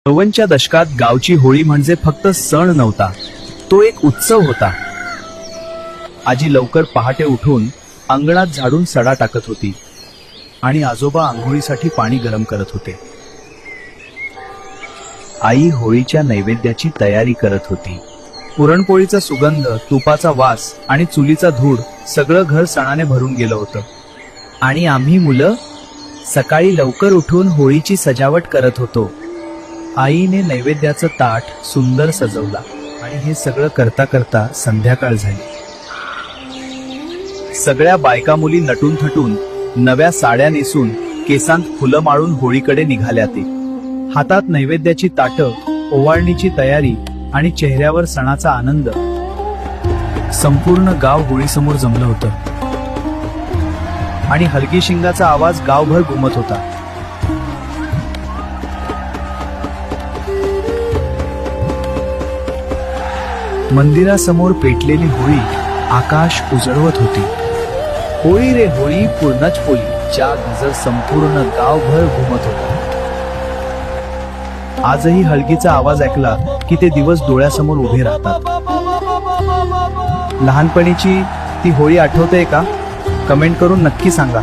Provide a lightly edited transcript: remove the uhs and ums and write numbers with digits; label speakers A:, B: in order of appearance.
A: 90च्या दशकात गावची होळी म्हणजे फक्त सण नव्हता, तो एक उत्सव होता. आजी लवकर पहाटे उठून अंगणात झाडून सडा टाकत होती आणि आजोबा आंघोळीसाठी पाणी गरम करत होते. आई होळीच्या नैवेद्याची तयारी करत होती. पुरणपोळीचा सुगंध, तुपाचा वास आणि चुलीचा धूर सगळं घर सणाने भरून गेलं होतं. आणि आम्ही मुलं सकाळी लवकर उठून होळीची सजावट करत होतो. आईने नैवेद्याचं ताट सुंदर सजवला आणि हे सगळं करता करता संध्याकाळ झाली. सगळ्या बायका मुली नटून थटून नव्या साड्या नेसून केसांत फुलं माळून होळीकडे निघाल्या. ते हातात नैवेद्याची ताटं, ओवाळणीची तयारी आणि चेहऱ्यावर सणाचा आनंद. संपूर्ण गाव होळीसमोर जमलं होतं आणि हलकी शिंगाचा आवाज गावभर घुमत होता. मंदिरासमोर पेटलेली होळी आकाश उजळवत होती. होळी रे होळी पूर्णच होळी च्या गजर संपूर्ण गावभर घुमत होता. आजही हलगीचा आवाज ऐकला की ते दिवस डोळ्यासमोर उभे राहतात. लहानपणीची ती होळी आठवते का? कमेंट करून नक्की सांगा.